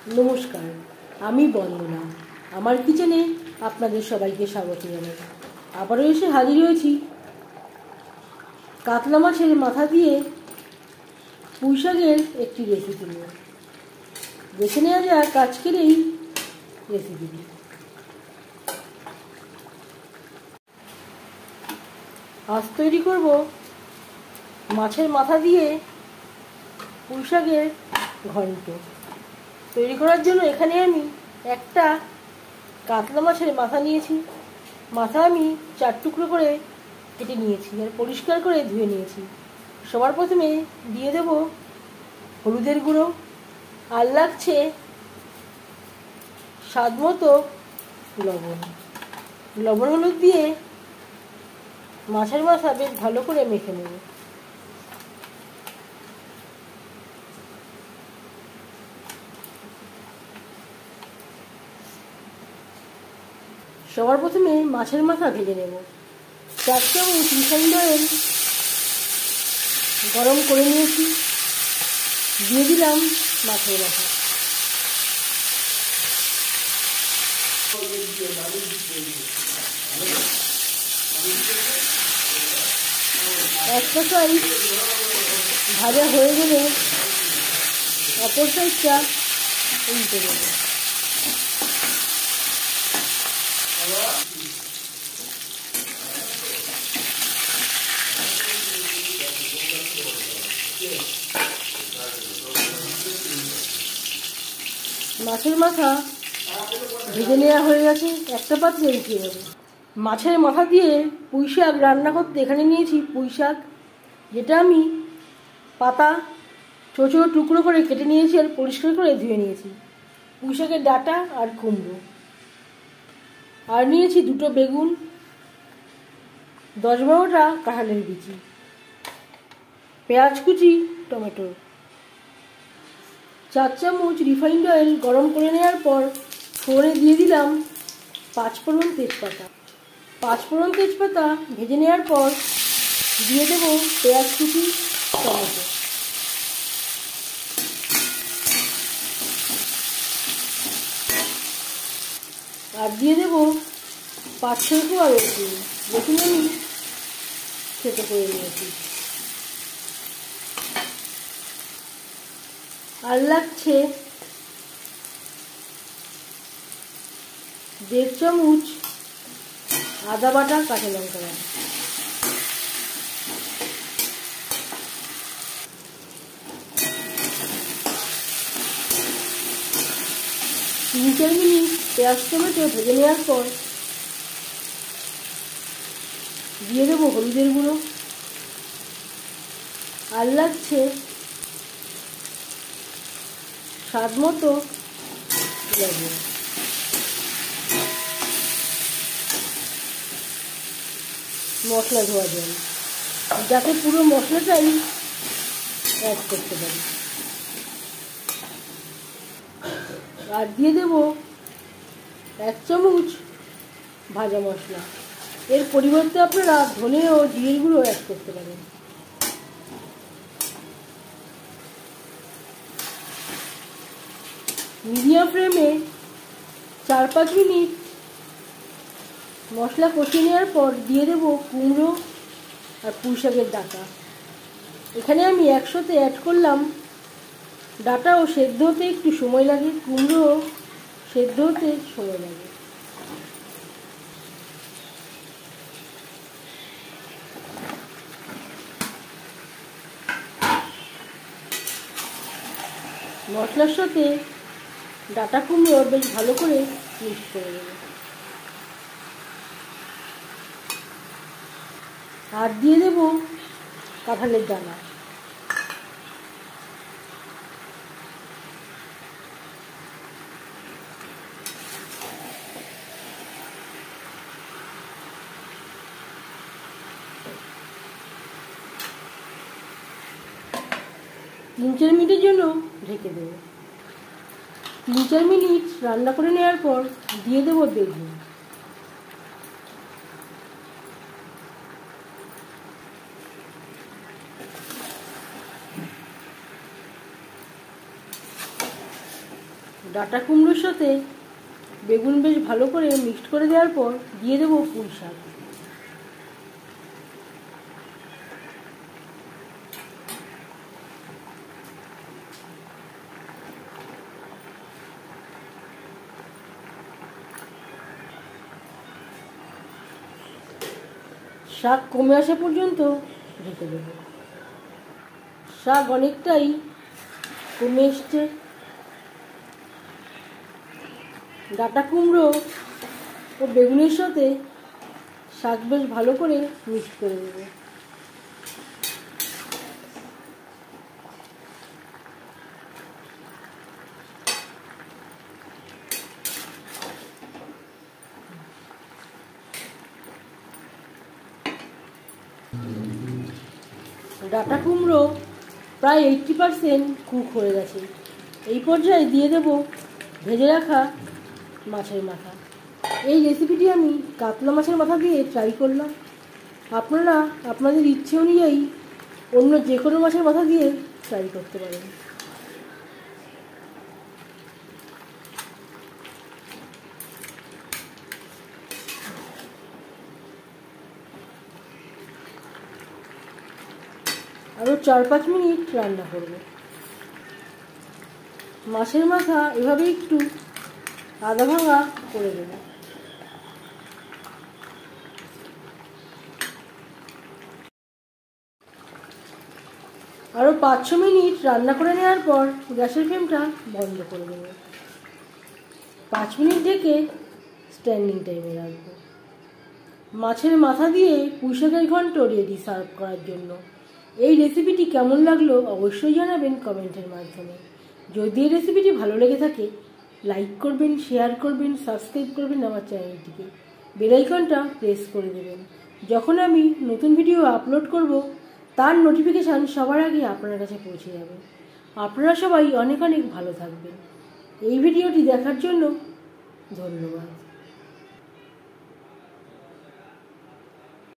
নমস্কার, আমি বন্দনা। আমার কিচেনে আপনাদের সবাইকে স্বাগত জানাই। আবারও এসে হাজির হয়েছি কাতলা মাছের মাথা দিয়ে পুঁই শাকের একটি রেসিপি নিয়ে। দেখে নেওয়া যাক আজকের এই রেসিপিটি। আজ তৈরি করব মাছের মাথা দিয়ে পুঁই শাকের ঘন্ট। তৈরি করার জন্য এখানে আমি একটা কাতলা মাছের মাথা নিয়েছি। মাথা আমি 4 টুকরো করে কেটে নিয়েছি আর পরিষ্কার করে ধুয়ে নিয়েছি। সবার প্রথমে দিয়ে দেব হলুদের গুঁড়ো, আর লাগছে স্বাদ মতো লবণ হলুদ দিয়ে মাছের মাথা বেশ ভালো করে মেখে নেব। সবার প্রথমে মাছের মাথা ভেজে নেব। 4 চামচ রিফাইন্ড অয়েল গরম করে নিয়েছি, দিয়ে দিলাম মাছের মাথা। একটা সাইড ভাজা হয়ে গেলে অপর সাইডটা উল্টে দেব। মাছের মাথা ভেজে নেওয়া হয়ে গেছে, একটা পাত্রে রেখে দেবো। মাছের মাথা দিয়ে পুঁই শাক রান্না করতে এখানে নিয়েছি পুঁই শাক, যেটা আমি পাতা ছোটো ছোটো টুকরো করে কেটে নিয়েছি আর পরিষ্কার করে ধুয়ে নিয়েছি। পুঁই শাকের ডাঁটা আর কুমড়ো, আর নিয়েছি 2টো বেগুন, 10-12টা কাঁঠালের বিচি, পেঁয়াজ কুচি, টমেটো। 4 চামচ রিফাইন্ড অয়েল গরম করে নেওয়ার পর ফোড়নে দিয়ে দিলাম 5 ফোড়ন তেজপাতা। 5 ফোড়ন তেজপাতা ভেজে নেওয়ার পর দিয়ে দেবো পেঁয়াজ কুচি, টমেটো। আর দিয়ে দেবো 5-6 কোয়া রসুন, রসুন আমি থেতো করে নিয়েছি। আর লাগছে 1.5 চামচ আদা বাটা, কাঁচা লঙ্কা বাটা। তিন 4 মিনিট পেঁয়াজ টমেটো ভেজে নেওয়ার পর দিয়ে দেবো হলুদের গুঁড়ো, আর লাগছে স্বাদ মতো লবণ। মশলা ধোয়া জল, যাতে পুরো মশলাটাই অ্যাড করতে পারি। আর দিয়ে দেব 1 চামচ ভাজা মশলা। এর পরিবর্তে আপনারা ধনে ও জিরের গুঁড়ো অ্যাড করতে পারেন। মিডিয়াম ফ্লেমে 4-5 মিনিট মশলা কষিয়ে নেওয়ার পর দিয়ে দেবো কুমড়ো আর পুঁই শাকের ডাঁটা। এখানে আমি একসাথে অ্যাড করলাম। ডাঁটাও সেদ্ধ হতে একটু সময় লাগে, কুমড়ো সেদ্ধ হতে সময় লাগে। মশলার সাথে ডাঁটা কুমড়ো বেশ ভালো করে মিক্স করে দেব। আর দিয়ে দেব কাঁঠালের দানা। তিন 4 মিনিটের জন্য ঢেকে দেবো। 3-4 মিনিট রান্না করে নেওয়ার পর দিয়ে দেবো বেগুন। ডাঁটা কুমড়োর সাথে বেগুন বেশ ভালো করে মিক্সড করে দেওয়ার পর দিয়ে দেবো পুঁই শাক। শাক কমে আসা পর্যন্ত ঢেকে দেব। শাক অনেকটাই কমে এসছে। ডাঁটা কুমড়ো ও বেগুনের সাথে শাক বেশ ভালো করে মিক্স করে দেব। ডাঁটা কুমড়ো প্রায় 80% কুক হয়ে গেছে। এই পর্যায়ে দিয়ে দেব ভেজে রাখা মাছের মাথা। এই রেসিপিটি আমি কাতলা মাছের মাথা দিয়ে ট্রাই করলাম। আপনারা আপনাদের ইচ্ছে অনুযায়ী অন্য যে কোনো মাছের মাথা দিয়ে ট্রাই করতে পারেন। আরও 4-5 মিনিট রান্না করব। মাছের মাথা এভাবে একটু আধা ভাঙা করে দেব। আরও 5-6 মিনিট রান্না করে নেওয়ার পর গ্যাসের ফ্লেমটা বন্ধ করে দেব। 5 মিনিট ঢেকে স্ট্যান্ডিং টাইমে রাখবো। মাছের মাথা দিয়ে পুঁই শাকের ঘন্ট রেডি সার্ভ করার জন্য। এই রেসিপিটি কেমন লাগলো অবশ্যই জানাবেন কমেন্টের মাধ্যমে। যদি এই রেসিপিটি ভালো লেগে থাকে লাইক করবেন, শেয়ার করবেন, সাবস্ক্রাইব করবেন আমার চ্যানেলটিকে, বেল আইকনটা প্রেস করে দেবেন। যখন আমি নতুন ভিডিও আপলোড করব তার নোটিফিকেশান সবার আগে আপনার কাছে পৌঁছে যাবে। আপনারা সবাই অনেক অনেক ভালো থাকবেন। এই ভিডিওটি দেখার জন্য ধন্যবাদ।